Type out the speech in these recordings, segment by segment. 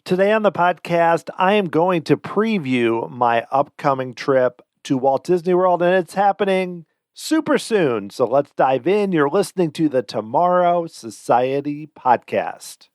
Today on the podcast, I am going to preview my upcoming trip to Walt Disney World, and it's happening super soon. So let's dive in. You're listening to the Tomorrow Society podcast.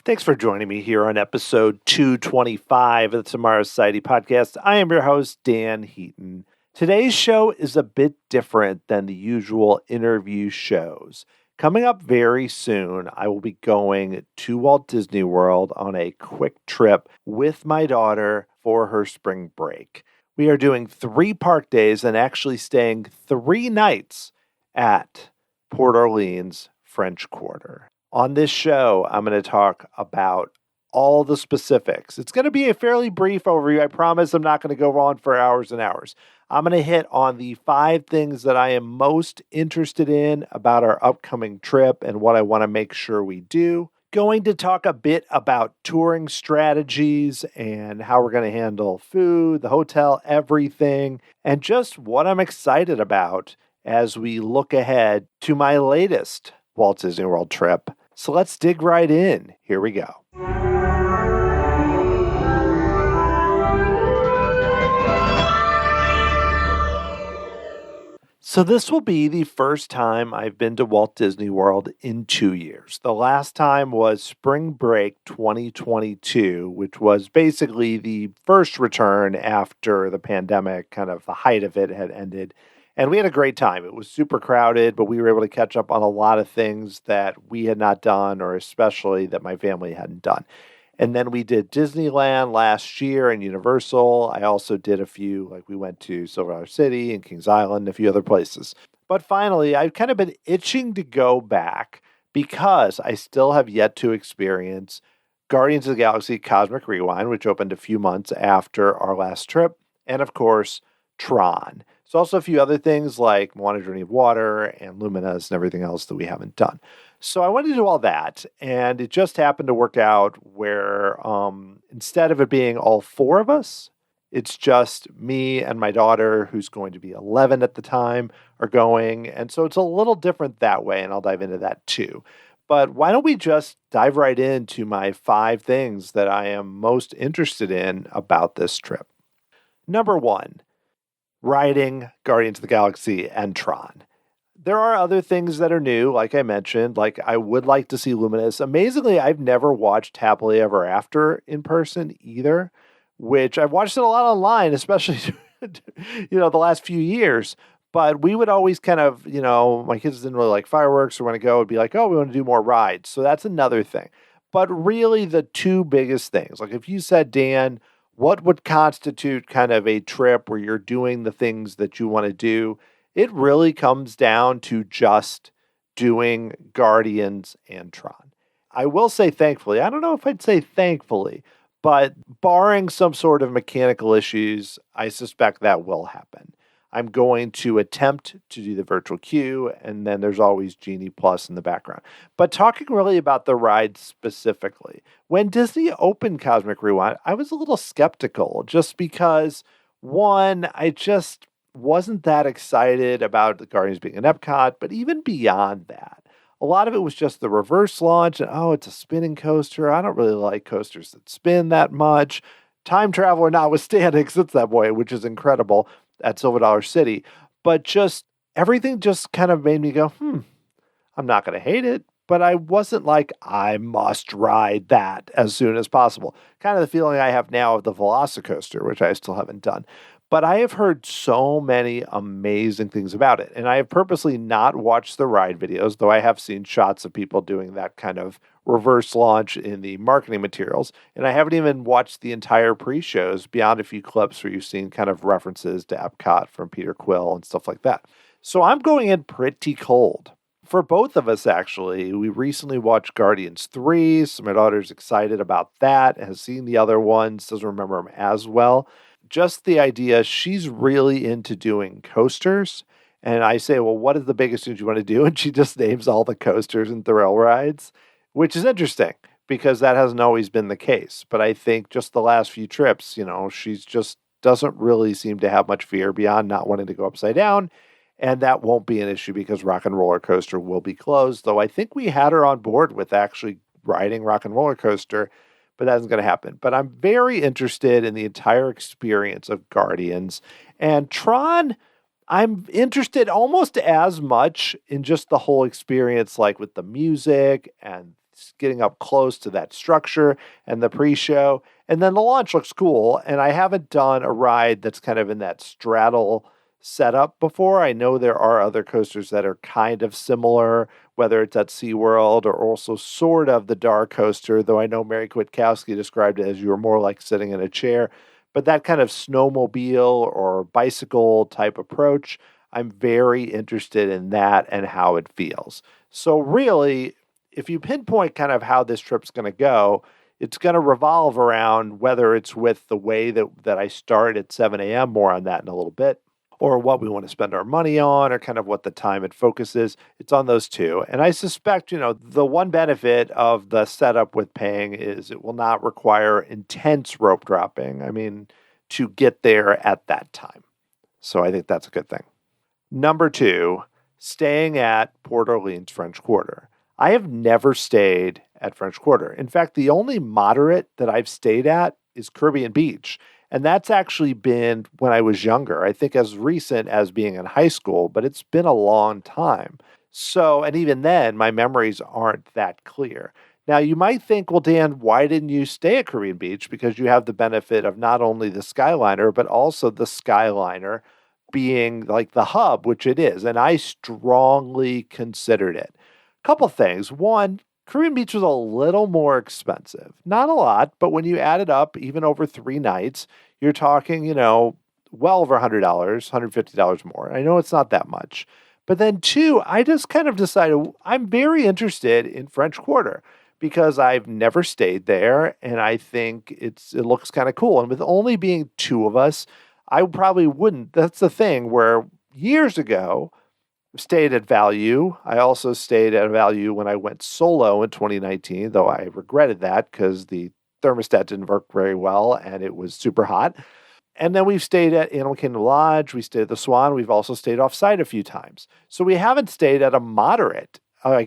Thanks for joining me here on episode 225 of the Tomorrow Society podcast. I am your host, Dan Heaton. Today's show is a bit different than the usual interview shows. Coming up very soon, I will be going to Walt Disney World on a quick trip with my daughter for her spring break. We are doing 3 park days and actually staying 3 nights at Port Orleans French Quarter. On this show, I'm going to talk about all the specifics. It's going to be a fairly brief overview. I promise I'm not going to go on for hours and hours. I'm going to hit on the 5 things that I am most interested in about our upcoming trip and what I want to make sure we do. Going to talk a bit about touring strategies and how we're going to handle food, the hotel, everything, and just what I'm excited about as we look ahead to my latest Walt Disney World trip. So let's dig right in. Here we go. So this will be the first time I've been to Walt Disney World in 2 years. The last time was Spring Break 2022, which was basically the first return after the pandemic, kind of the height of it had ended. And we had a great time. It was super crowded, but we were able to catch up on a lot of things that we had not done, or especially that my family hadn't done. And then we did Disneyland last year and Universal. I also did a few, like we went to Silver Dollar City and Kings Island, a few other places. But finally, I've kind of been itching to go back because I still have yet to experience Guardians of the Galaxy Cosmic Rewind, which opened a few months after our last trip. And of course, TRON. There's also a few other things like Moana Journey of Water and Luminous and everything else that we haven't done. So I wanted to do all that, and it just happened to work out where instead of it being all 4 of us, it's just me and my daughter, who's going to be 11 at the time, are going. And so it's a little different that way, and I'll dive into that too. But why don't we just dive right into my 5 things that I am most interested in about this trip. Number 1. Riding Guardians of the Galaxy and TRON. There are other things that are new, like I mentioned, like I would like to see Luminous. Amazingly, I've never watched Happily Ever After in person either, which I've watched it a lot online, especially, the last few years. But we would always kind of, my kids didn't really like fireworks or want to go. It'd be like, oh, we want to do more rides. So that's another thing. But really the 2 biggest things, like if you said, Dan, what would constitute kind of a trip where you're doing the things that you want to do? It really comes down to just doing Guardians and TRON. I will say thankfully, I don't know if I'd say thankfully, but barring some sort of mechanical issues, I suspect that will happen. I'm going to attempt to do the virtual queue, and then there's always Genie Plus in the background. But talking really about the ride specifically, when Disney opened Cosmic Rewind, I was a little skeptical just because, one, I just wasn't that excited about the Guardians being in Epcot, but even beyond that, a lot of it was just the reverse launch, and it's a spinning coaster. I don't really like coasters that spin that much. Time Traveler notwithstanding, since that boy, which is incredible, at Silver Dollar City, but just everything just kind of made me go, I'm not going to hate it, but I wasn't like, I must ride that as soon as possible. Kind of the feeling I have now of the Velocicoaster, which I still haven't done. But I have heard so many amazing things about it, and I have purposely not watched the ride videos, though I have seen shots of people doing that kind of reverse launch in the marketing materials, and I haven't even watched the entire pre-shows beyond a few clips where you've seen kind of references to Epcot from Peter Quill and stuff like that. So I'm going in pretty cold. For both of us, actually, we recently watched Guardians 3, so my daughter's excited about that, has seen the other ones, doesn't remember them as well. just the idea she's really into doing coasters. And I say, well, what is the biggest thing you want to do? And she just names all the coasters and thrill rides, which is interesting because that hasn't always been the case. But I think just the last few trips, she's just doesn't really seem to have much fear beyond not wanting to go upside down. And that won't be an issue because Rock and Roller Coaster will be closed. Though I think we had her on board with actually riding Rock and Roller Coaster, but that isn't going to happen. But I'm very interested in the entire experience of Guardians. And Tron, I'm interested almost as much in just the whole experience, like with the music and getting up close to that structure and the pre-show. And then the launch looks cool. And I haven't done a ride that's kind of in that straddle setup before. I know there are other coasters that are kind of similar, whether it's at SeaWorld or also sort of the Dark Coaster, though I know Mary Kwiatkowski described it as you were more like sitting in a chair. But that kind of snowmobile or bicycle type approach, I'm very interested in that and how it feels. So really, if you pinpoint kind of how this trip's going to go, it's going to revolve around whether it's with the way that I start at 7 a.m., more on that in a little bit, or what we want to spend our money on, or kind of what the time and focus is. It's on those two. And I suspect, the one benefit of the setup with paying is it will not require intense rope dropping. I mean, to get there at that time. So I think that's a good thing. Number 2, staying at Port Orleans French Quarter. I have never stayed at French Quarter. In fact, the only moderate that I've stayed at is Caribbean Beach. And that's actually been when I was younger. I think as recent as being in high school, but it's been a long time. So, and even then, my memories aren't that clear. Now, you might think, well, Dan, why didn't you stay at Caribbean Beach? Because you have the benefit of not only the Skyliner, but also the Skyliner being like the hub, which it is. And I strongly considered it. Couple things. One, Caribbean Beach was a little more expensive. Not a lot, but when you add it up, even over 3 nights, you're talking, well over $100, $150 more. I know it's not that much. But then 2, I just kind of decided I'm very interested in French Quarter because I've never stayed there and I think it looks kind of cool. And with only being 2 of us, I probably wouldn't. That's the thing where years ago, stayed at Value. I also stayed at Value when I went solo in 2019, though I regretted that because the thermostat didn't work very well and it was super hot. And then we've stayed at Animal Kingdom Lodge. We stayed at the Swan. We've also stayed off-site a few times. So we haven't stayed at a moderate.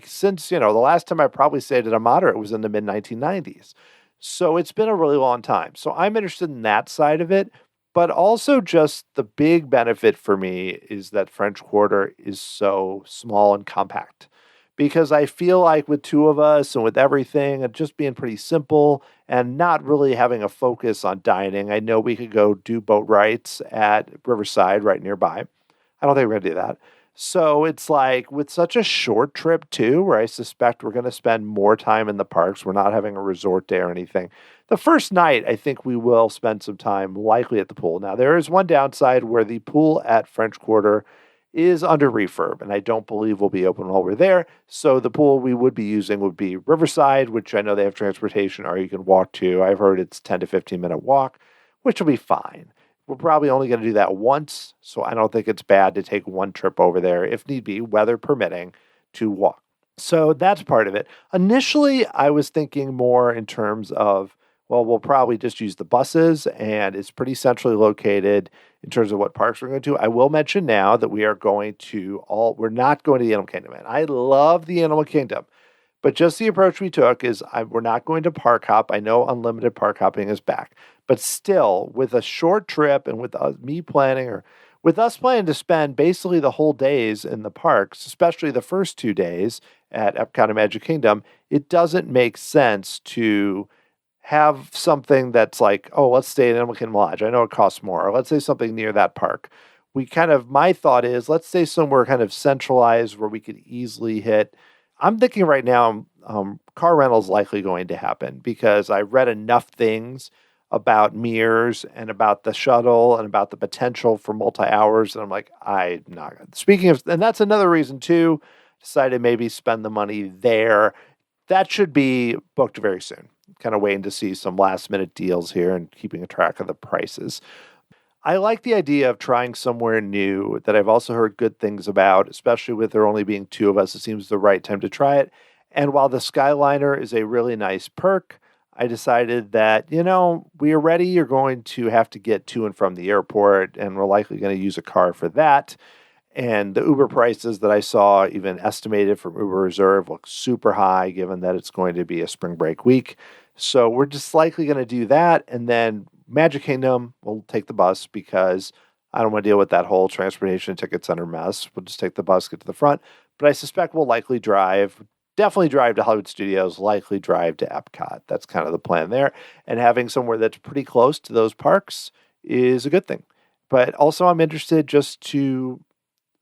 Since, the last time I probably stayed at a moderate was in the mid-1990s. So it's been a really long time. So I'm interested in that side of it. But also just the big benefit for me is that French Quarter is so small and compact. Because I feel like with 2 of us and with everything, and just being pretty simple and not really having a focus on dining, I know we could go do boat rides at Riverside right nearby. I don't think we're going to do that. So it's like with such a short trip too, where I suspect we're going to spend more time in the parks. We're not having a resort day or anything. The first night, I think we will spend some time likely at the pool. Now, there is one downside where the pool at French Quarter is under refurb, and I don't believe will be open while we're there. So the pool we would be using would be Riverside, which I know they have transportation, or you can walk to. I've heard it's 10 to 15-minute walk, which will be fine. We're probably only going to do that once, so I don't think it's bad to take one trip over there, if need be, weather permitting, to walk. So that's part of it. Initially, I was thinking more in terms of, well, we'll probably just use the buses, and it's pretty centrally located in terms of what parks we're going to. I will mention now that we're not going to the Animal Kingdom. And I love the Animal Kingdom, but just the approach we took is we're not going to park hop. I know unlimited park hopping is back, but still, with a short trip and with with us planning to spend basically the whole days in the parks, especially the first 2 days at Epcot and Magic Kingdom, it doesn't make sense to have something that's like, oh, let's stay at Animal Kingdom Lodge. I know it costs more. Or let's say something near that park. My thought is, let's stay somewhere kind of centralized where we could easily hit. I'm thinking right now, car rental is likely going to happen because I read enough things about mirrors and about the shuttle and about the potential for multi-hours. And I'm like, I'm not. Speaking of, and that's another reason too, decided maybe spend the money there. That should be booked very soon. Kind of waiting to see some last minute deals here and keeping a track of the prices. I like the idea of trying somewhere new that I've also heard good things about, especially with there only being two of us. It seems the right time to try it. And while the Skyliner is a really nice perk, I decided that, we already are going to have to get to and from the airport, and we're likely going to use a car for that. And the Uber prices that I saw, even estimated from Uber Reserve, look super high given that it's going to be a spring break week. So we're just likely going to do that. And then Magic Kingdom, we'll take the bus because I don't want to deal with that whole transportation ticket center mess. We'll just take the bus, get to the front. But I suspect we'll definitely drive to Hollywood Studios, likely drive to Epcot. That's kind of the plan there. And having somewhere that's pretty close to those parks is a good thing. But also I'm interested just to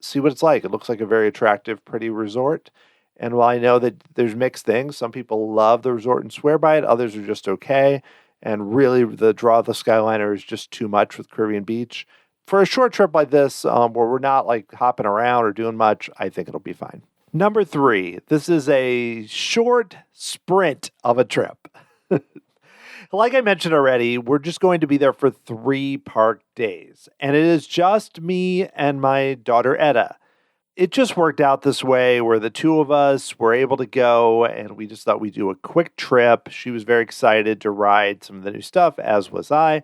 see what it's like. It looks like a very attractive, pretty resort. And while I know that there's mixed things, some people love the resort and swear by it, others are just okay. And really, the draw of the Skyliner is just too much with Caribbean Beach. For a short trip like this, where we're not like hopping around or doing much, I think it'll be fine. Number 3, this is a short sprint of a trip. Like I mentioned already, we're just going to be there for 3 park days. And it is just me and my daughter, Etta. It just worked out this way where the two of us were able to go, and we just thought we'd do a quick trip. She was very excited to ride some of the new stuff, as was I.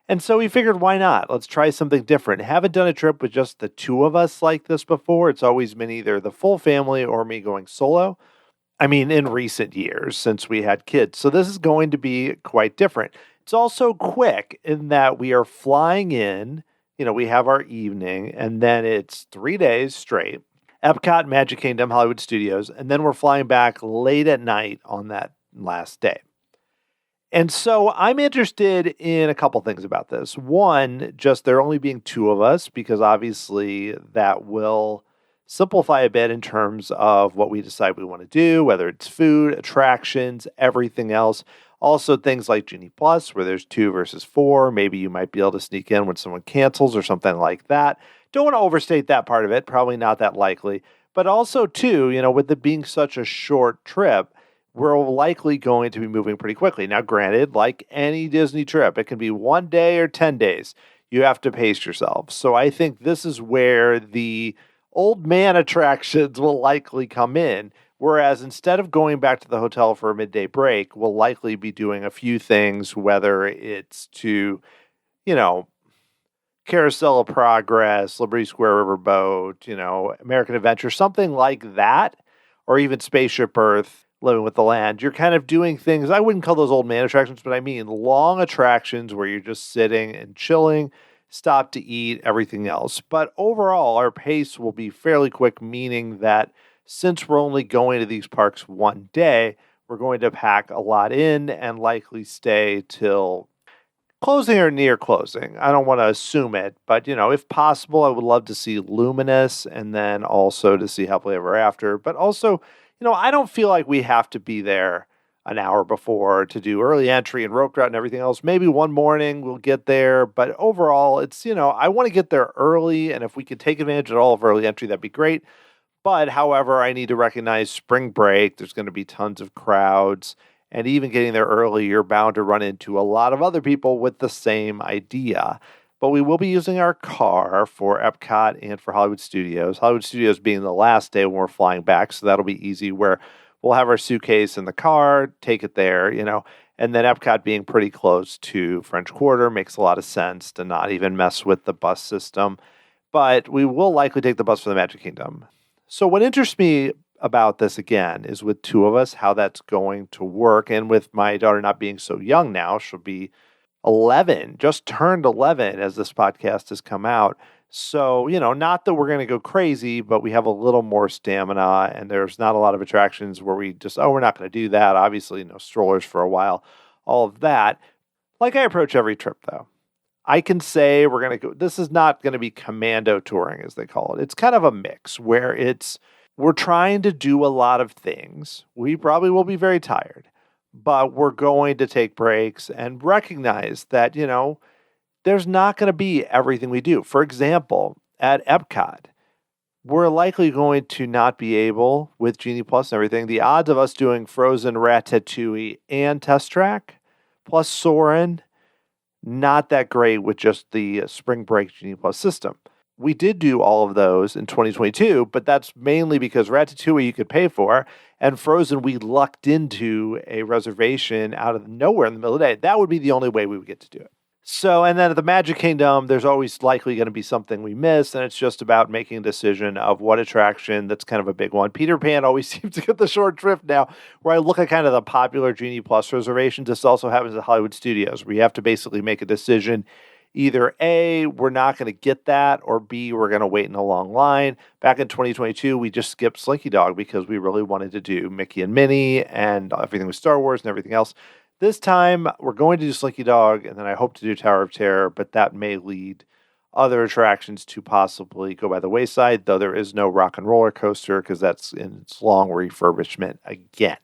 And so we figured, why not? Let's try something different. Haven't done a trip with just the two of us like this before. It's always been either the full family or me going solo. I mean, in recent years since we had kids. So this is going to be quite different. It's also quick in that we are flying in, we have our evening, and then it's 3 days straight. Epcot, Magic Kingdom, Hollywood Studios, and then we're flying back late at night on that last day. And so I'm interested in a couple things about this. One, just there only being two of us, because obviously that will simplify a bit in terms of what we decide we want to do, whether it's food, attractions, everything else. Also, things like Genie Plus, where there's 2 versus 4. Maybe you might be able to sneak in when someone cancels or something like that. Don't want to overstate that part of it. Probably not that likely. But also, too, with it being such a short trip, we're likely going to be moving pretty quickly. Now, granted, like any Disney trip, it can be 1 day or 10 days. You have to pace yourself. So I think this is where the old man attractions will likely come in. Whereas instead of going back to the hotel for a midday break, we'll likely be doing a few things, whether it's to, Carousel of Progress, Liberty Square Riverboat, American Adventure, something like that, or even Spaceship Earth, Living with the Land. You're kind of doing things, I wouldn't call those old man attractions, but I mean long attractions where you're just sitting and chilling, stop to eat, everything else. But overall, our pace will be fairly quick, meaning that since we're only going to these parks 1 day, we're going to pack a lot in and likely stay till closing or near closing. I don't want to assume it, but if possible, I would love to see Luminous and then also to see Happily Ever After. But also, I don't feel like we have to be there an hour before to do early entry and rope route and everything else. Maybe one morning we'll get there, but overall, it's, I want to get there early, and if we could take advantage at all of early entry, that'd be great. But however, I need to recognize spring break, there's going to be tons of crowds, and even getting there early, you're bound to run into a lot of other people with the same idea. But we will be using our car for Epcot and for Hollywood Studios. Hollywood Studios being the last day when we're flying back, so that'll be easy, where we'll have our suitcase in the car, take it there, and then Epcot being pretty close to French Quarter makes a lot of sense to not even mess with the bus system. But we will likely take the bus for the Magic Kingdom. So what interests me about this, again, is with two of us, how that's going to work. And with my daughter not being so young now, she'll be 11, just turned 11 as this podcast has come out. So, not that we're going to go crazy, but we have a little more stamina, and there's not a lot of attractions where we just, we're not going to do that. Obviously, no strollers for a while, all of that. Like I approach every trip, though. I can say we're going to go, this is not going to be commando touring, as they call it. It's kind of a mix where we're trying to do a lot of things. We probably will be very tired, but we're going to take breaks and recognize that, there's not going to be everything we do. For example, at Epcot, we're likely going to not be able, with Genie Plus and everything, the odds of us doing Frozen, Ratatouille, and Test Track, plus Soarin', not that great with just the Spring Break Genie Plus system. We did do all of those in 2022, but that's mainly because Ratatouille you could pay for, and Frozen we lucked into a reservation out of nowhere in the middle of the day. That would be the only way we would get to do it. So, and then at the Magic Kingdom, there's always likely going to be something we miss, and it's just about making a decision of what attraction that's kind of a big one. Peter Pan always seems to get the short drift now, where I look at kind of the popular Genie Plus reservations. This also happens at Hollywood Studios, where you have to basically make a decision. Either A, we're not going to get that, or B, we're going to wait in a long line. Back in 2022, we just skipped Slinky Dog because we really wanted to do Mickey and Minnie and everything with Star Wars and everything else. This time, we're going to do Slinky Dog, and then I hope to do Tower of Terror, but that may lead other attractions to possibly go by the wayside, though there is no Rock and Roller Coaster because that's in its long refurbishment again.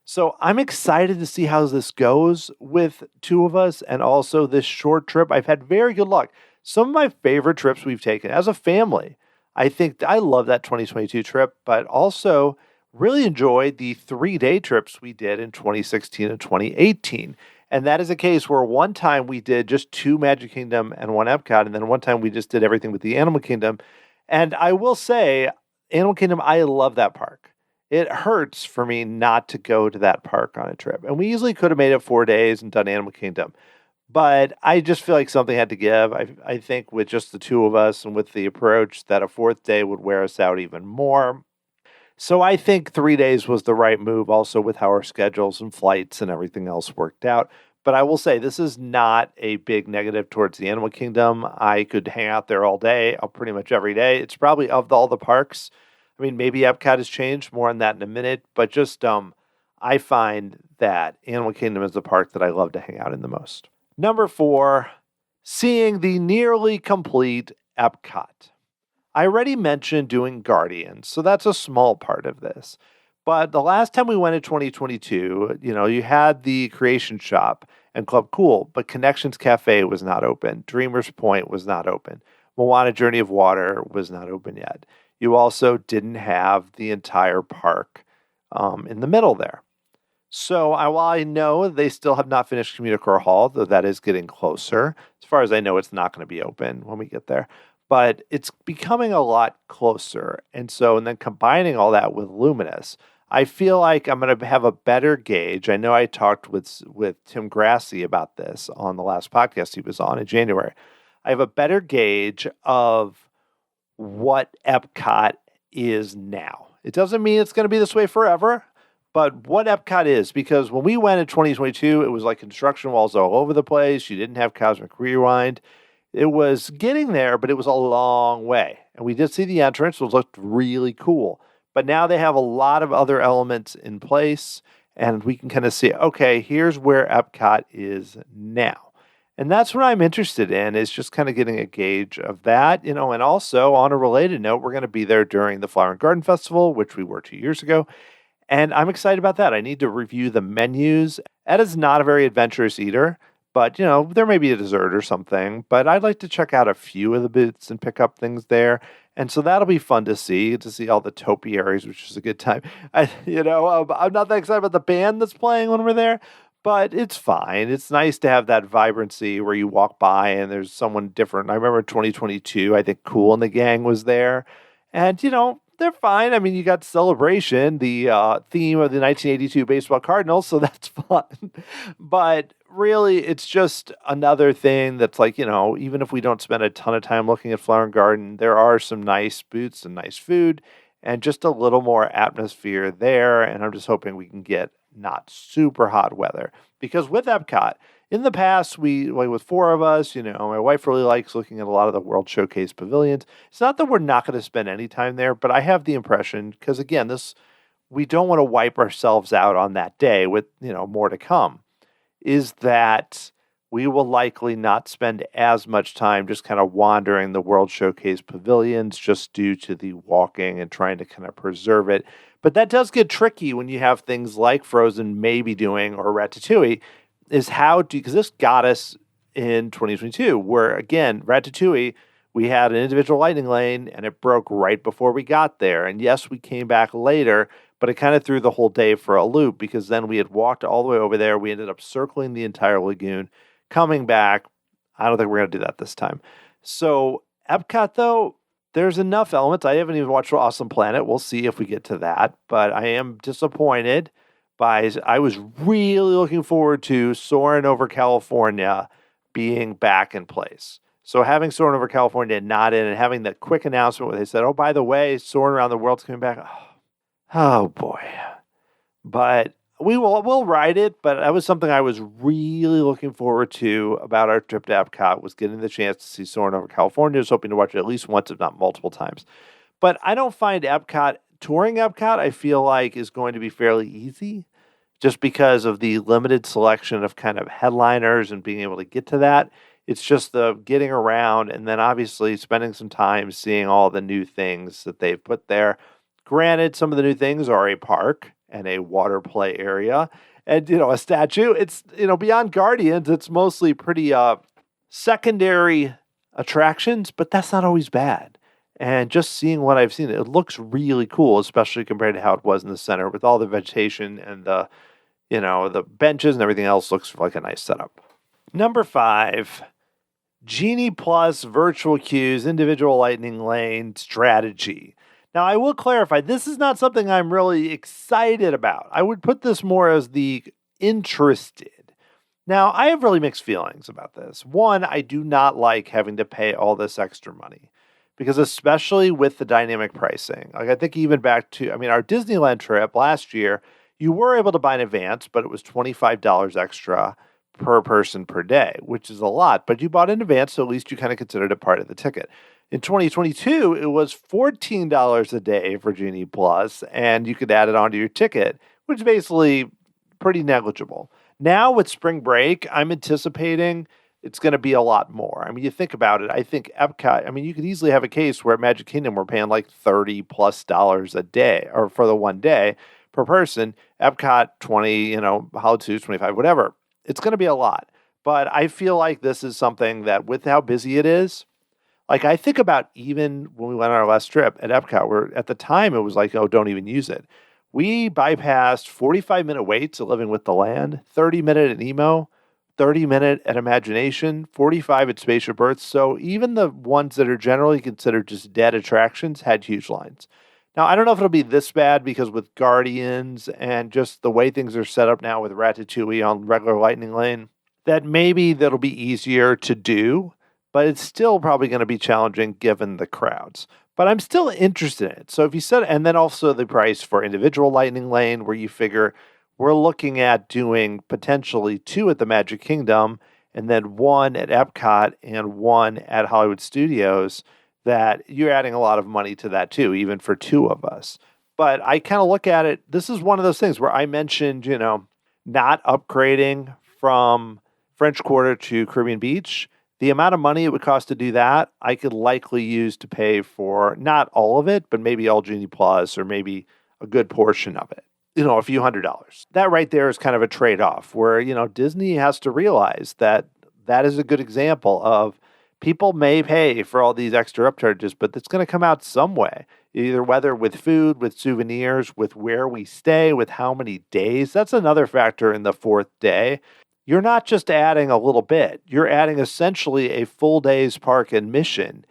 So I'm excited to see how this goes with two of us and also this short trip. I've had very good luck. Some of my favorite trips we've taken as a family. I think I love that 2022 trip, but also really enjoyed the 3-day trips we did in 2016 and 2018. And that is a case where one time we did just 2 Magic Kingdom and 1 Epcot, and then one time we just did everything with the Animal Kingdom. And I will say, Animal Kingdom, I love that park. It hurts for me not to go to that park on a trip. And we easily could have made it 4 days and done Animal Kingdom. But I just feel like something had to give. I think with just the two of us and with the approach that a 4th day would wear us out even more. So I think 3 days was the right move, also with how our schedules and flights and everything else worked out. But I will say, this is not a big negative towards the Animal Kingdom. I could hang out there all day, pretty much every day. It's probably of all the parks. I mean, maybe Epcot has changed, more on that in a minute. But just I find that Animal Kingdom is the park that I love to hang out in the most. Number 4, seeing the nearly complete Epcot. I already mentioned doing Guardians, so that's a small part of this. But the last time we went in 2022, you had the Creation Shop and Club Cool, but Connections Cafe was not open. Dreamers Point was not open. Moana Journey of Water was not open yet. You also didn't have the entire park in the middle there. So while I know they still have not finished Communicore Hall, though that is getting closer. As far as I know, it's not going to be open when we get there. But it's becoming a lot closer. And then combining all that with Luminous, I feel like I'm going to have a better gauge. I know I talked with Tim Grassi about this on the last podcast he was on in January. I have a better gauge of what Epcot is now. It doesn't mean it's going to be this way forever, but what Epcot is, because when we went in 2022, it was like construction walls all over the place. You didn't have Cosmic Rewind. It was getting there, but it was a long way. And we did see the entrance, which looked really cool. But now they have a lot of other elements in place, and we can kind of see, okay, here's where Epcot is now. And that's what I'm interested in, is just kind of getting a gauge of that, and also on a related note, we're going to be there during the Flower and Garden Festival, which we were 2 years ago. And I'm excited about that. I need to review the menus. Ed is not a very adventurous eater, but, there may be a dessert or something. But I'd like to check out a few of the booths and pick up things there. And so that'll be fun to see all the topiaries, which is a good time. I'm not that excited about the band that's playing when we're there, but it's fine. It's nice to have that vibrancy where you walk by and there's someone different. I remember 2022, I think Kool and the Gang was there. And, they're fine. I mean, you got Celebration, the theme of the 1982 baseball Cardinals, so that's fun. But really, it's just another thing that's like, even if we don't spend a ton of time looking at Flower and Garden, there are some nice booths and nice food and just a little more atmosphere there. And I'm just hoping we can get not super hot weather. Because with Epcot, in the past, with 4 of us, my wife really likes looking at a lot of the World Showcase pavilions. It's not that we're not going to spend any time there, but I have the impression, because again, we don't want to wipe ourselves out on that day with, more to come, is that we will likely not spend as much time just kind of wandering the World Showcase pavilions just due to the walking and trying to kind of preserve it. But that does get tricky when you have things like Frozen maybe doing, or Ratatouille, is because this got us in 2022, where again, Ratatouille, we had an individual lightning lane and it broke right before we got there. And yes, we came back later, but it kind of threw the whole day for a loop, because then we had walked all the way over there. We ended up circling the entire lagoon, coming back, I don't think we're going to do that this time. So Epcot, though, there's enough elements. I haven't even watched Awesome Planet. We'll see if we get to that. But I am disappointed I was really looking forward to Soarin' over California being back in place. So having Soarin' over California not in and having that quick announcement where they said, oh, by the way, Soarin' around the world's coming back. Oh boy. But we'll ride it. But that was something I was really looking forward to about our trip to Epcot, was getting the chance to see Soarin' over California. I was hoping to watch it at least once, if not multiple times. But I don't find touring Epcot, I feel like, is going to be fairly easy, just because of the limited selection of kind of headliners and being able to get to that. It's just the getting around and then obviously spending some time seeing all the new things that they've put there. Granted, some of the new things are a park and a water play area and, a statue. It's, beyond Guardians, it's mostly pretty secondary attractions, but that's not always bad. And just seeing what I've seen, it looks really cool, especially compared to how it was in the center with all the vegetation and the benches and everything else looks like a nice setup. Number 5, Genie Plus virtual queues, individual lightning lane strategy. Now, I will clarify, this is not something I'm really excited about. I would put this more as the interested. Now, I have really mixed feelings about this. One, I do not like having to pay all this extra money. Because especially with the dynamic pricing, like I think even back to, our Disneyland trip last year, you were able to buy in advance, but it was $25 extra per person per day, which is a lot. But you bought in advance, so at least you kind of considered it part of the ticket. In 2022, it was $14 a day for Genie Plus, and you could add it onto your ticket, which is basically pretty negligible. Now with spring break, I'm anticipating it's going to be a lot more. You think about it. I think Epcot, you could easily have a case where at Magic Kingdom we're paying like $30+ a day, or for the one day per person. Epcot, 20, Hollywood 25, whatever. It's going to be a lot. But I feel like this is something that with how busy it is, like I think about even when we went on our last trip at Epcot, where at the time it was like, oh, don't even use it. We bypassed 45-minute waits at Living with the Land, 30-minute at Nemo, 30-minute at Imagination, 45 at Spaceship Earth. So even the ones that are generally considered just dead attractions had huge lines. Now, I don't know if it'll be this bad because with Guardians and just the way things are set up now with Ratatouille on regular Lightning Lane, that maybe that'll be easier to do, but it's still probably going to be challenging given the crowds. But I'm still interested in it. So if you said, and then also the price for individual Lightning Lane, where you figure we're looking at doing potentially 2 at the Magic Kingdom and then 1 at Epcot and 1 at Hollywood Studios, that you're adding a lot of money to that too, even for 2 of us. But I kind of look at it, this is one of those things where I mentioned, not upgrading from French Quarter to Caribbean Beach. The amount of money it would cost to do that, I could likely use to pay for not all of it, but maybe all Genie Plus or maybe a good portion of it. A few $100s. That right there is kind of a trade-off where, Disney has to realize that is a good example of people may pay for all these extra upcharges, but it's going to come out some way, either whether with food, with souvenirs, with where we stay, with how many days. That's another factor in the 4th day. You're not just adding a little bit. You're adding essentially a full day's park admission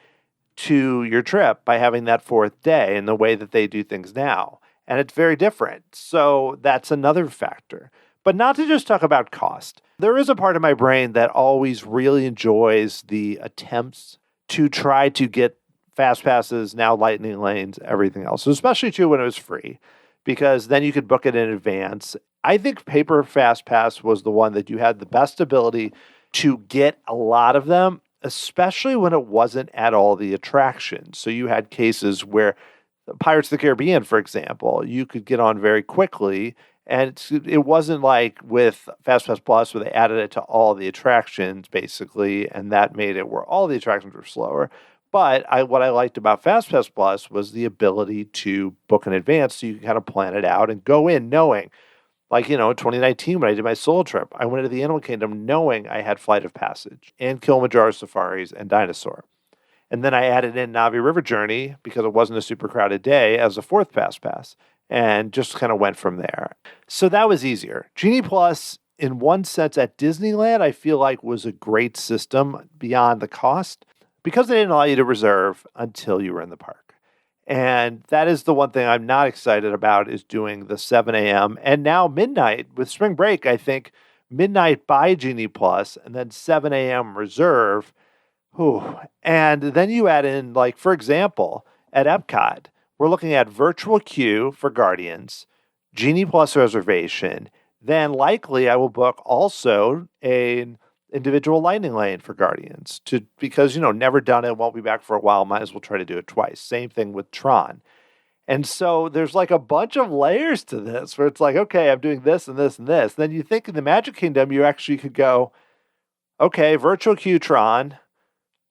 to your trip by having that 4th day in the way that they do things now. And it's very different. So that's another factor. But not to just talk about cost. There is a part of my brain that always really enjoys the attempts to try to get fast passes, now lightning lanes, everything else. So especially too when it was free, because then you could book it in advance. I think paper fast pass was the one that you had the best ability to get a lot of them, especially when it wasn't at all the attractions. So you had cases where Pirates of the Caribbean, for example, you could get on very quickly. And it wasn't like with FastPass Plus where they added it to all the attractions, basically, and that made it where all the attractions were slower. But what I liked about FastPass Plus was the ability to book in advance so you can kind of plan it out and go in knowing, like, in 2019 when I did my solo trip, I went to the Animal Kingdom knowing I had Flight of Passage and Kilimanjaro Safaris and Dinosaur. And then I added in Navi River Journey because it wasn't a super crowded day as a 4th Fast Pass and just kind of went from there. So that was easier. Genie Plus in one sense at Disneyland, I feel like was a great system beyond the cost because they didn't allow you to reserve until you were in the park. And that is the one thing I'm not excited about is doing the 7 a.m. and now midnight with spring break. I think midnight buy Genie Plus and then 7 a.m. reserve. Whew. And then you add in, like, for example, at Epcot, we're looking at virtual queue for Guardians, Genie Plus reservation. Then likely I will book also an individual Lightning Lane for Guardians because, never done it, won't be back for a while, might as well try to do it twice. Same thing with TRON. And so there's like a bunch of layers to this where it's like, okay, I'm doing this and this and this. Then you think in the Magic Kingdom, you actually could go, okay, virtual queue TRON,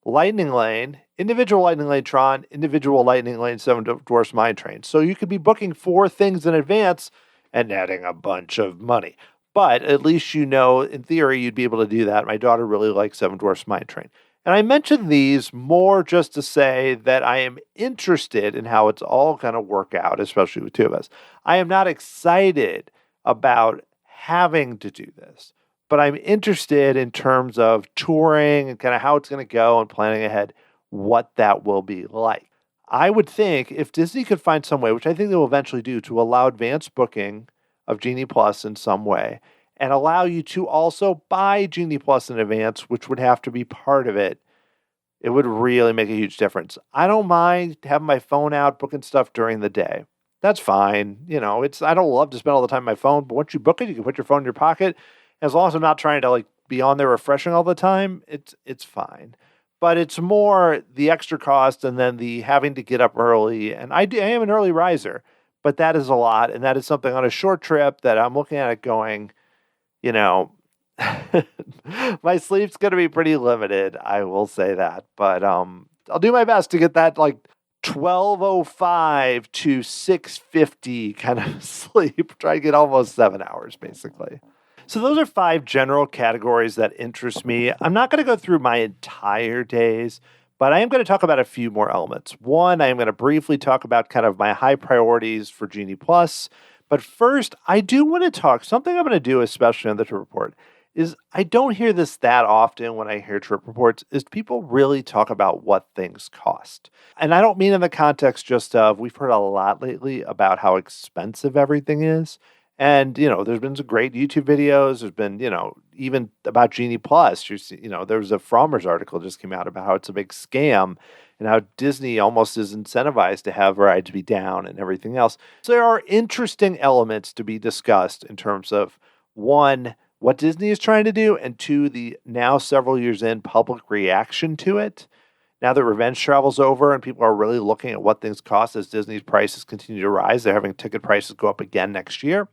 Lightning Lane, individual Lightning Lane TRON, individual Lightning Lane Seven Dwarfs Mine Train. So you could be booking 4 things in advance and adding a bunch of money. But at least in theory, you'd be able to do that. My daughter really likes Seven Dwarfs Mine Train. And I mention these more just to say that I am interested in how it's all going to work out, especially with 2 of us. I am not excited about having to do this, but I'm interested in terms of touring and kind of how it's going to go and planning ahead what that will be like. I would think if Disney could find some way, which I think they will eventually do, to allow advanced booking of Genie Plus in some way and allow you to also buy Genie Plus in advance, which would have to be part of it, it would really make a huge difference. I don't mind having my phone out, booking stuff during the day. That's fine. I don't love to spend all the time on my phone, but once you book it, you can put your phone in your pocket. As long as I'm not trying to be on there refreshing all the time, it's fine. But it's more the extra cost and then the having to get up early. And I am an early riser, but that is a lot. And that is something on a short trip that I'm looking at it going, my sleep's going to be pretty limited. I will say that. But I'll do my best to get that 12:05 to 6:50 kind of sleep. Try to get almost 7 hours, basically. So those are 5 general categories that interest me. I'm not going to go through my entire days, but I am going to talk about a few more elements. One, I am going to briefly talk about kind of my high priorities for Genie Plus. But first, I do want to talk, something I'm going to do, especially on the trip report, is I don't hear this that often when I hear trip reports, is people really talk about what things cost. And I don't mean in the context just of, we've heard a lot lately about how expensive everything is. And, there's been some great YouTube videos. There's been, even about Genie Plus. There was a Frommer's article just came out about how it's a big scam and how Disney almost is incentivized to have rides be down and everything else. So there are interesting elements to be discussed in terms of, 1, what Disney is trying to do, and 2, the now several years in public reaction to it. Now that revenge travel's over and people are really looking at what things cost as Disney's prices continue to rise, they're having ticket prices go up again next year.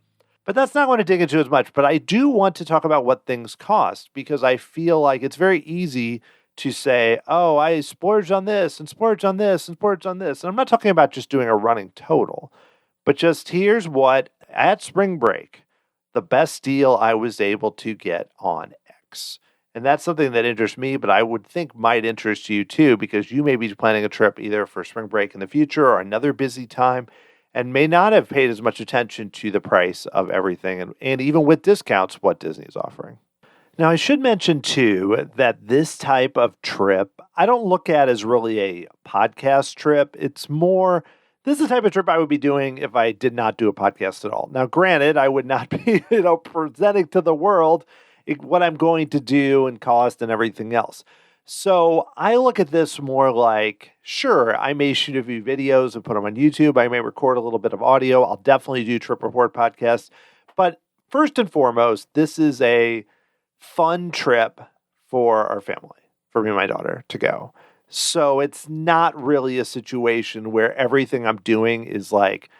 But that's not going to dig into as much. But I do want to talk about what things cost because I feel like it's very easy to say, oh, I splurged on this and splurged on this and splurged on this. And I'm not talking about just doing a running total, but just here's what, at spring break, the best deal I was able to get on X. And that's something that interests me, but I would think might interest you too, because you may be planning a trip either for spring break in the future or another busy time, and may not have paid as much attention to the price of everything, and even with discounts, what Disney is offering. Now, I should mention, too, that this type of trip, I don't look at as really a podcast trip. It's more, this is the type of trip I would be doing if I did not do a podcast at all. Now, granted, I would not be, presenting to the world what I'm going to do and cost and everything else. So I look at this more like, sure, I may shoot a few videos and put them on YouTube. I may record a little bit of audio. I'll definitely do trip report podcasts. But first and foremost, this is a fun trip for our family, for me and my daughter to go. So it's not really a situation where everything I'm doing is like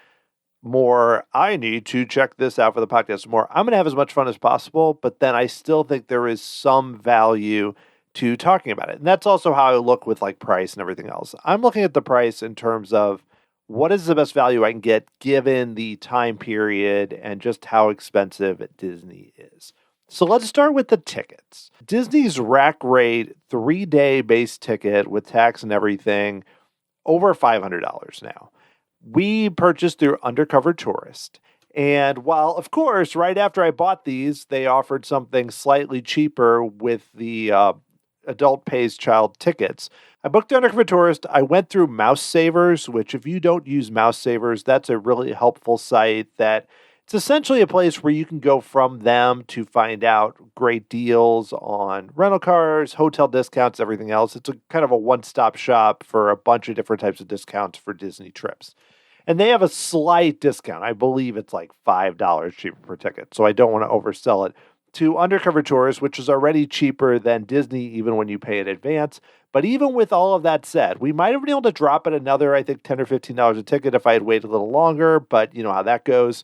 more, I need to check this out for the podcast more. I'm going to have as much fun as possible, but then I still think there is some value to talking about it. And that's also how I look with price and everything else. I'm looking at the price in terms of what is the best value I can get given the time period and just how expensive Disney is. So let's start with the tickets. Disney's rack rate 3-day base ticket with tax and everything, over $500 now. We purchased through Undercover Tourist, And while, of course, right after I bought these, they offered something slightly cheaper with the adult pays child tickets. I booked Undercover Tourist. I went through Mouse Savers, which, if you don't use Mouse Savers, that's a really helpful site that it's essentially a place where you can go from them to find out great deals on rental cars, hotel discounts, everything else. It's a kind of a one-stop shop for a bunch of different types of discounts for Disney trips. And they have a slight discount. I believe it's like $5 cheaper per ticket. So I don't want to oversell it. To Undercover Tourist, which is already cheaper than Disney, even when you pay in advance. But even with all of that said, we might have been able to drop it another, I think, $10 or $15 a ticket if I had waited a little longer. But you know how that goes.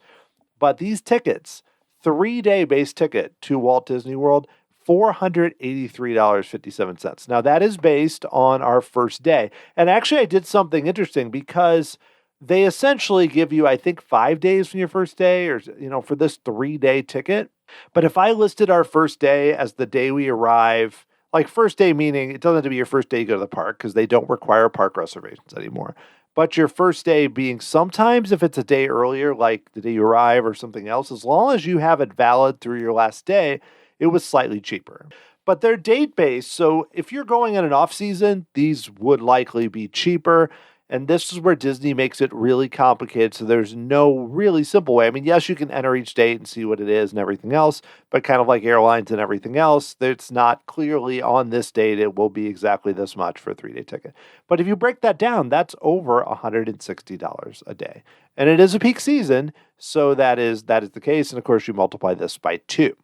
But these tickets, 3-day base ticket to Walt Disney World, $483.57. Now, that is based on our first day. And actually, I did something interesting because they essentially give you, I think, 5 days from your first day or, for this 3-day ticket. But if I listed our first day as the day we arrive, like first day meaning it doesn't have to be your first day you go to the park because they don't require park reservations anymore. But your first day being sometimes if it's a day earlier, like the day you arrive or something else, as long as you have it valid through your last day, it was slightly cheaper. But they're date-based, so if you're going in an off-season, these would likely be cheaper. And this is where Disney makes it really complicated. So there's no really simple way. I mean, yes, you can enter each date and see what it is and everything else, but kind of like airlines and everything else, it's not clearly on this date, it will be exactly this much for a 3-day ticket. But if you break that down, that's over $160 a day. And it is a peak season, so that is the case. And of course, you multiply this by 2.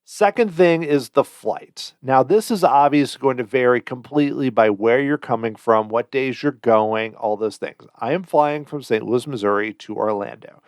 Second thing is the flights. Now, this is obviously going to vary completely by where you're coming from, what days you're going, all those things. I am flying from St. Louis, Missouri to Orlando.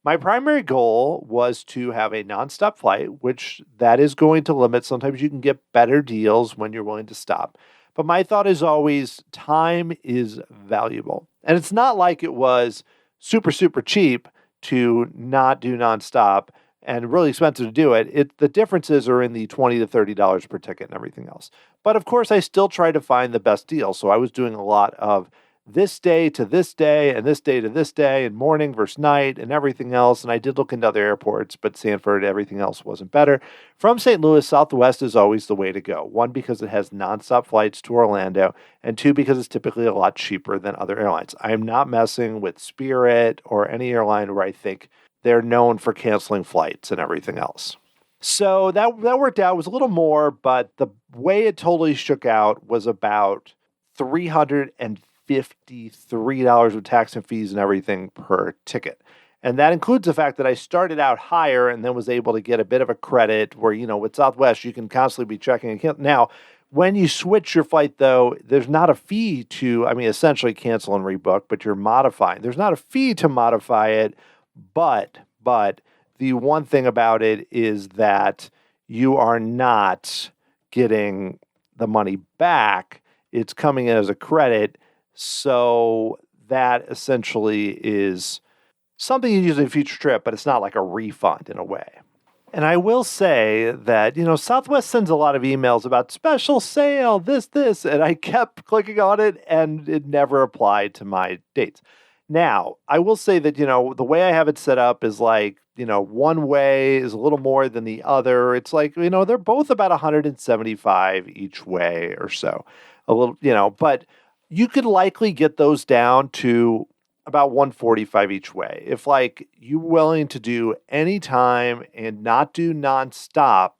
My primary goal was to have a nonstop flight, which that is going to limit. Sometimes you can get better deals when you're willing to stop. But my thought is always time is valuable. And it's not like it was super, super cheap to not do nonstop and really expensive to do it. The differences are in the $20 to $30 per ticket and everything else. But of course, I still try to find the best deal. So I was doing a lot of this day to this day and this day to this day and morning versus night and everything else. And I did look into other airports, but Sanford, everything else wasn't better. From St. Louis, Southwest is always the way to go. 1, because it has nonstop flights to Orlando, and 2, because it's typically a lot cheaper than other airlines. I am not messing with Spirit or any airline where I think they're known for canceling flights and everything else. So that worked out. It was a little more, but the way it totally shook out was about $353 with tax and fees and everything per ticket. And that includes the fact that I started out higher and then was able to get a bit of a credit where, with Southwest, you can constantly be checking. Now, when you switch your flight, though, there's not a fee to, essentially cancel and rebook, but you're modifying. There's not a fee to modify it. But the one thing about it is that you are not getting the money back. It's coming in as a credit. So that essentially is something you use in a future trip, but it's not like a refund in a way. And I will say that, Southwest sends a lot of emails about special sale, this, and I kept clicking on it and it never applied to my dates. Now, I will say that, the way I have it set up is like, one way is a little more than the other. It's like, they're both about 175 each way or so. A little, but you could likely get those down to about 145 each way. If like you're willing to do any time and not do nonstop,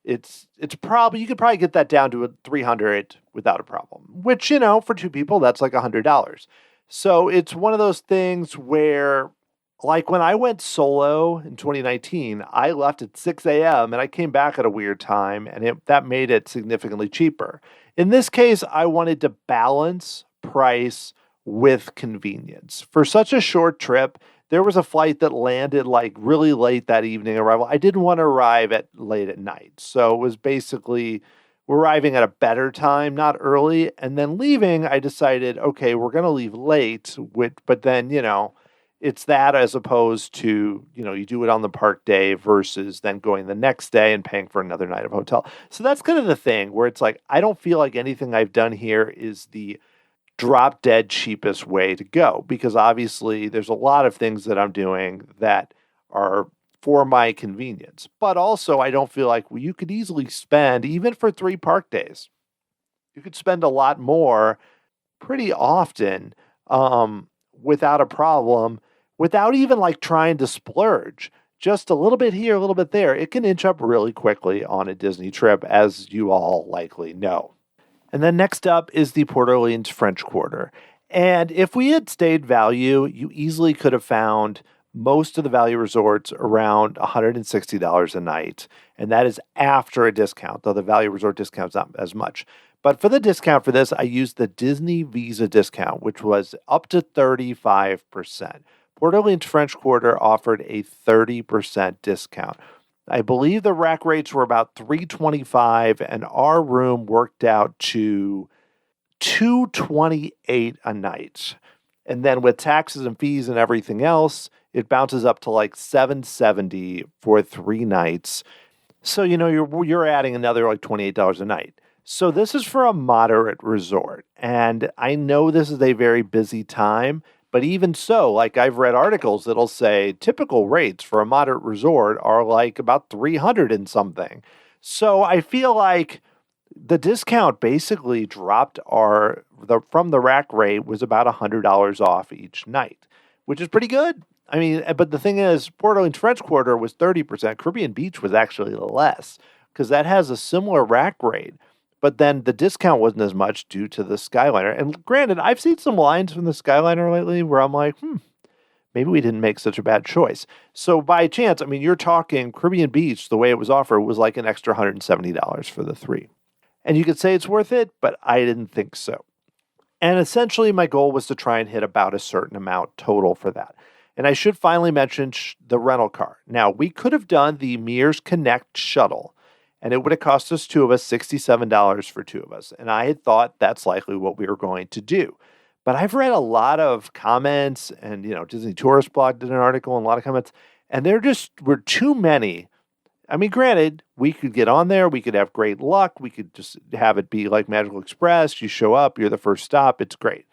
it's probably, you could probably get that down to a 300 without a problem, which, for 2 people, that's like $100. So it's one of those things where, like when I went solo in 2019, I left at 6 a.m. and I came back at a weird time, and that made it significantly cheaper. In this case, I wanted to balance price with convenience. For such a short trip, there was a flight that landed like really late that evening arrival. I didn't want to arrive at late at night. So it was basically we're arriving at a better time, not early. And then leaving, I decided, okay, we're going to leave late. But then, it's that as opposed to, you do it on the park day versus then going the next day and paying for another night of hotel. So that's kind of the thing where it's like, I don't feel like anything I've done here is the drop dead cheapest way to go, because obviously there's a lot of things that I'm doing that are for my convenience. But also, I don't feel like you could easily spend, even for 3 park days, you could spend a lot more pretty often without a problem, without even like trying to splurge. Just a little bit here, a little bit there. It can inch up really quickly on a Disney trip, as you all likely know. And then next up is the Port Orleans French Quarter. And if we had stayed value, you easily could have found most of the value resorts around $160 a night. And that is after a discount, though the value resort discount's not as much. But for the discount for this, I used the Disney Visa discount, which was up to 35%. Port Orleans French Quarter offered a 30% discount. I believe the rack rates were about $325, and our room worked out to $228 a night. And then with taxes and fees and everything else, it bounces up to like $770 for 3 nights. So, you're adding another like $28 a night. So this is for a moderate resort. And I know this is a very busy time, but even so, like I've read articles that'll say typical rates for a moderate resort are like about 300 and something. So I feel like the discount basically dropped from the rack rate was about $100 off each night, which is pretty good. I mean, but the thing is, Port Orleans French Quarter was 30%. Caribbean Beach was actually less because that has a similar rack rate. But then the discount wasn't as much due to the Skyliner. And granted, I've seen some lines from the Skyliner lately where I'm like, maybe we didn't make such a bad choice. So by chance, I mean, you're talking Caribbean Beach, the way it was offered was like an extra $170 for the 3. And you could say it's worth it, but I didn't think so. And essentially, my goal was to try and hit about a certain amount total for that. And I should finally mention the rental car. Now, we could have done the Mears Connect shuttle, and it would have cost us 2 of us $67 for 2 of us. And I had thought that's likely what we were going to do. But I've read a lot of comments, and Disney Tourist Blog did an article and a lot of comments, and there just were too many. I mean, granted, we could get on there, we could have great luck, we could just have it be like Magical Express. You show up, you're the first stop, it's great.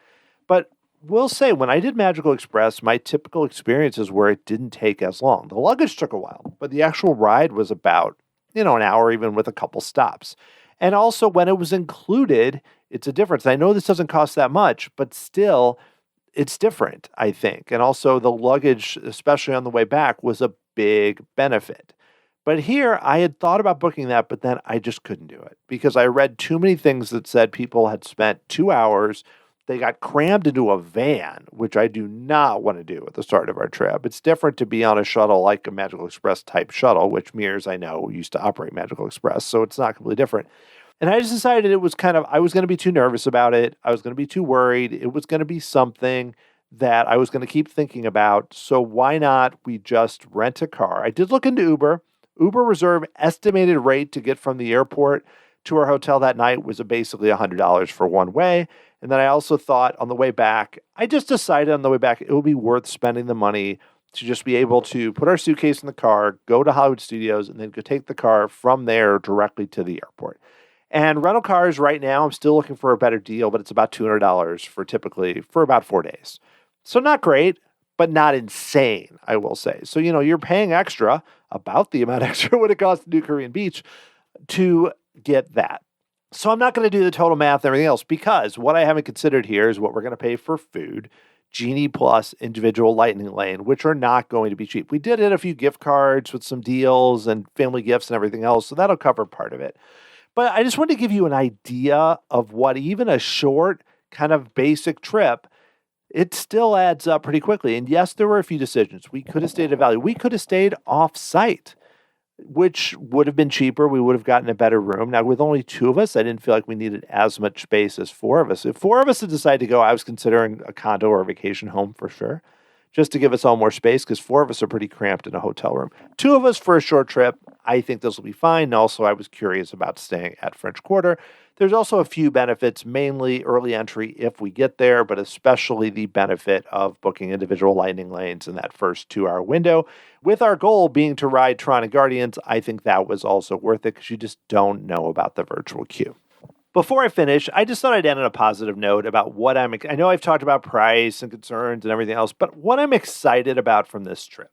But we'll say, when I did Magical Express, my typical experiences were it didn't take as long. The luggage took a while, but the actual ride was about an hour, even with a couple stops. And also, when it was included, it's a difference. I know this doesn't cost that much, but still, it's different, I think. And also, the luggage, especially on the way back, was a big benefit. But here, I had thought about booking that, but then I just couldn't do it because I read too many things that said people had spent 2 hours. They got crammed into a van, which I do not want to do at the start of our trip. It's different to be on a shuttle like a Magical Express type shuttle, which Mears, I know, used to operate Magical Express, so it's not completely different. And I just decided I was going to be too nervous about it. I was going to be too worried. It was going to be something that I was going to keep thinking about. So why not we just rent a car? I did look into Uber. Uber Reserve estimated rate to get from the airport to our hotel that night was basically $100 for one way. And then I also thought on the way back, I just decided on the way back, it would be worth spending the money to just be able to put our suitcase in the car, go to Hollywood Studios, and then go take the car from there directly to the airport. And rental cars right now, I'm still looking for a better deal, but it's about $200 for about 4 days. So not great, but not insane, I will say. So, you're paying extra, about the amount extra what it costs to do Caribbean Beach to get that. So I'm not going to do the total math and everything else because what I haven't considered here is what we're going to pay for food, Genie Plus, individual Lightning Lane, which are not going to be cheap. We did hit a few gift cards with some deals and family gifts and everything else, so that'll cover part of it. But I just wanted to give you an idea of what even a short kind of basic trip, it still adds up pretty quickly. And yes, there were a few decisions. We could have stayed at Valley. We could have stayed off-site, which would have been cheaper. We would have gotten a better room. Now, with only 2 of us, I didn't feel like we needed as much space as 4 of us. If 4 of us had decided to go, I was considering a condo or a vacation home for sure, just to give us all more space, because 4 of us are pretty cramped in a hotel room. 2 of us for a short trip, I think this will be fine. And also, I was curious about staying at French Quarter. There's also a few benefits, mainly early entry if we get there, but especially the benefit of booking individual Lightning Lanes in that first 2-hour window. With our goal being to ride TRON and Guardians, I think that was also worth it because you just don't know about the virtual queue. Before I finish, I just thought I'd end on a positive note about what I know I've talked about price and concerns and everything else, but what I'm excited about from this trip.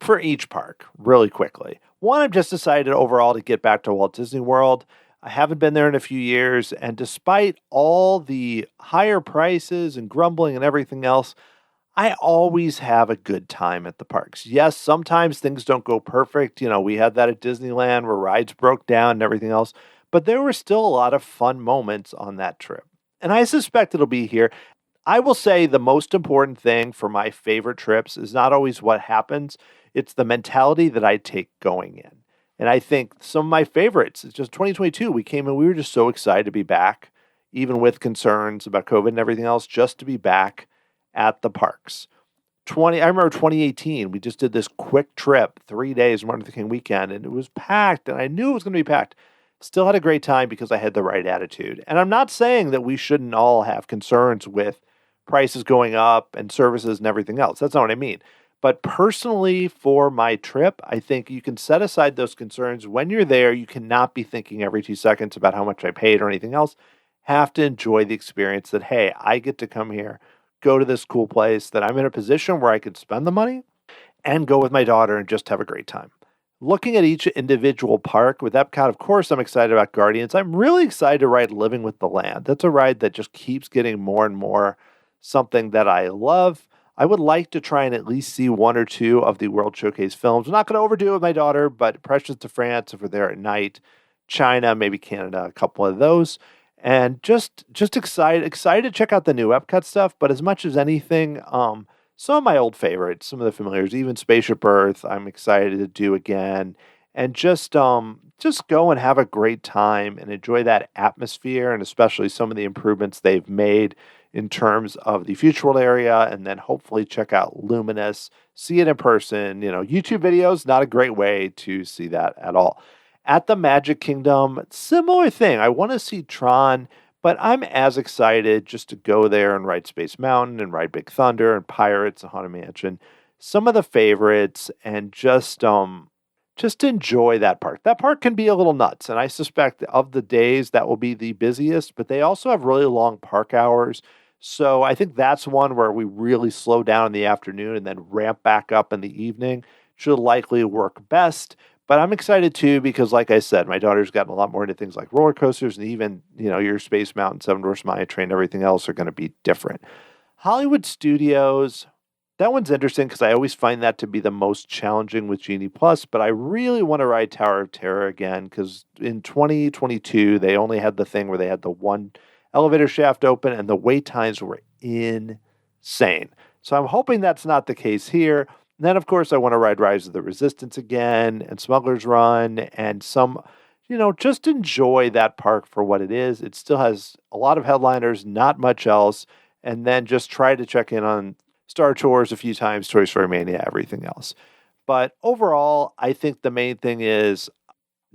for each park really quickly. One, I've just decided overall to get back to Walt Disney World. I haven't been there in a few years, and despite all the higher prices and grumbling and everything else, I always have a good time at the parks. Yes, sometimes things don't go perfect. We had that at Disneyland where rides broke down and everything else, but there were still a lot of fun moments on that trip. And I suspect it'll be here. I will say the most important thing for my favorite trips is not always what happens, it's the mentality that I take going in. And I think some of my favorites, it's just 2022, we came and we were just so excited to be back, even with concerns about COVID and everything else, just to be back at the parks. I remember 2018, we just did this quick trip, 3 days, Martin Luther King weekend, and it was packed, and I knew it was going to be packed. Still had a great time because I had the right attitude. And I'm not saying that we shouldn't all have concerns with prices going up and services and everything else. That's not what I mean. But personally, for my trip, I think you can set aside those concerns. When you're there, you cannot be thinking every 2 seconds about how much I paid or anything else. Have to enjoy the experience that, hey, I get to come here, go to this cool place, that I'm in a position where I can spend the money and go with my daughter and just have a great time. Looking at each individual park with Epcot, of course, I'm excited about Guardians. I'm really excited to ride Living with the Land. That's a ride that just keeps getting more and more something that I love. I would like to try and at least see 1 or 2 of the World Showcase films. I'm not going to overdo it with my daughter, but Precious to France, if we're there at night, China, maybe Canada, a couple of those. And just excited to check out the new Epcot stuff. But as much as anything, some of my old favorites, some of the familiars, even Spaceship Earth, I'm excited to do again. And just go and have a great time and enjoy that atmosphere, and especially some of the improvements they've made in terms of the Future World area, and then hopefully check out Luminous, see it in person. YouTube videos, not a great way to see that at all. At the Magic Kingdom, similar thing. I want to see Tron, but I'm as excited just to go there and ride Space Mountain and ride Big Thunder and Pirates and Haunted Mansion. Some of the favorites, and just enjoy that park. That park can be a little nuts, and I suspect of the days that will be the busiest, but they also have really long park hours. So I think that's one where we really slow down in the afternoon and then ramp back up in the evening. Should likely work best. But I'm excited too because, like I said, my daughter's gotten a lot more into things like roller coasters, and even, your Space Mountain, Seven Dwarfs Mine Train, everything else are going to be different. Hollywood Studios, that one's interesting because I always find that to be the most challenging with Genie Plus, but I really want to ride Tower of Terror again because in 2022, they only had the thing where they had the one elevator shaft open and the wait times were insane. So I'm hoping that's not the case here. And then, of course, I want to ride Rise of the Resistance again and Smuggler's Run and some, just enjoy that park for what it is. It still has a lot of headliners, not much else. And then just try to check in on Star Tours a few times, Toy Story Mania, everything else. But overall, I think the main thing is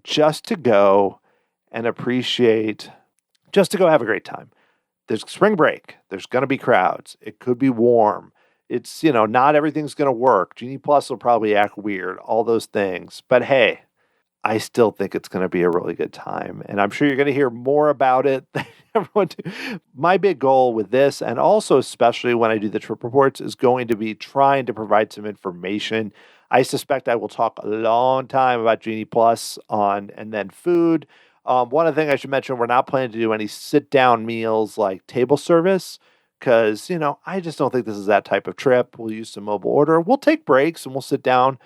just to go and appreciate, just to go have a great time. There's spring break. There's going to be crowds. It could be warm. It's, not everything's going to work. Genie Plus will probably act weird, all those things. But hey, I still think it's going to be a really good time. And I'm sure you're going to hear more about it than everyone do. My big goal with this, and also especially when I do the trip reports, is going to be trying to provide some information. I suspect I will talk a long time about Genie Plus and then food. One other thing I should mention, we're not planning to do any sit-down meals like table service because, I just don't think this is that type of trip. We'll use some mobile order. We'll take breaks and we'll sit down,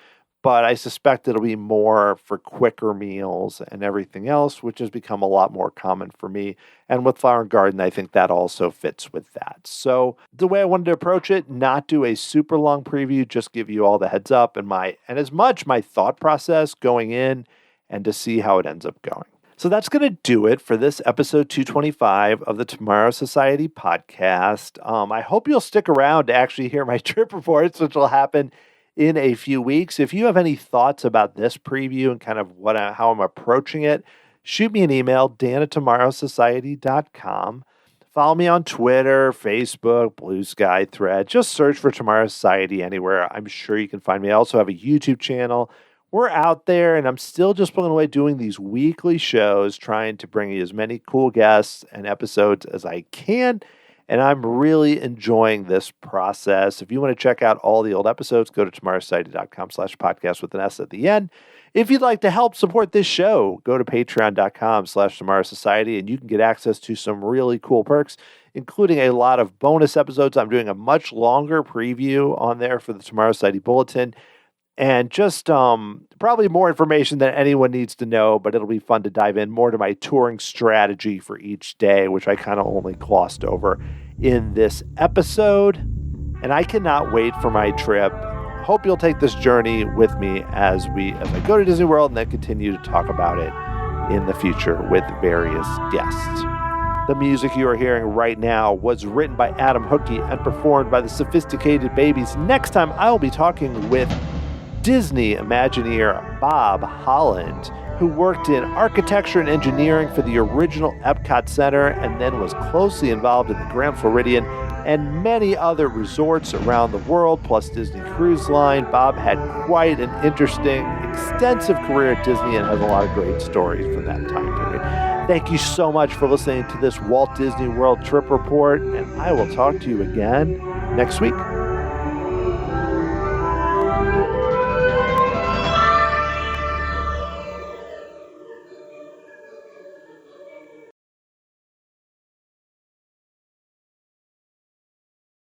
but I suspect it'll be more for quicker meals and everything else, which has become a lot more common for me. And with Flower and Garden, I think that also fits with that. So the way I wanted to approach it, not do a super long preview, just give you all the heads up and as much my thought process going in and to see how it ends up going. So that's going to do it for this episode 225 of the Tomorrow Society podcast. I hope you'll stick around to actually hear my trip reports, which will happen in a few weeks. If you have any thoughts about this preview and kind of how I'm approaching it, shoot me an email, dan@tomorrowsociety.com. Follow me on Twitter, Facebook, Blue Sky, Thread. Just search for Tomorrow Society anywhere. I'm sure you can find me. I also have a YouTube channel. We're out there, and I'm still just pulling away doing these weekly shows, trying to bring you as many cool guests and episodes as I can. and I'm really enjoying this process. If you want to check out all the old episodes, go to tomorrowsociety.com/podcast with an S at the end. If you'd like to help support this show, go to patreon.com/tomorrowsociety, and you can get access to some really cool perks, including a lot of bonus episodes. I'm doing a much longer preview on there for the Tomorrow Society Bulletin, and just probably more information than anyone needs to know, but it'll be fun to dive in more to my touring strategy for each day, which I kind of only glossed over in this episode. And I cannot wait for my trip. Hope you'll take this journey with me as I go to Disney World and then continue to talk about it in the future with various guests. The music you are hearing right now was written by Adam Hookey and performed by the Sophisticated Babies. Next time, I'll be talking with Disney Imagineer Bob Holland, who worked in architecture and engineering for the original Epcot Center and then was closely involved in the Grand Floridian and many other resorts around the world, plus Disney Cruise Line. Bob had quite an interesting, extensive career at Disney and has a lot of great stories from that time period. Thank you so much for listening to this Walt Disney World Trip Report, and I will talk to you again next week.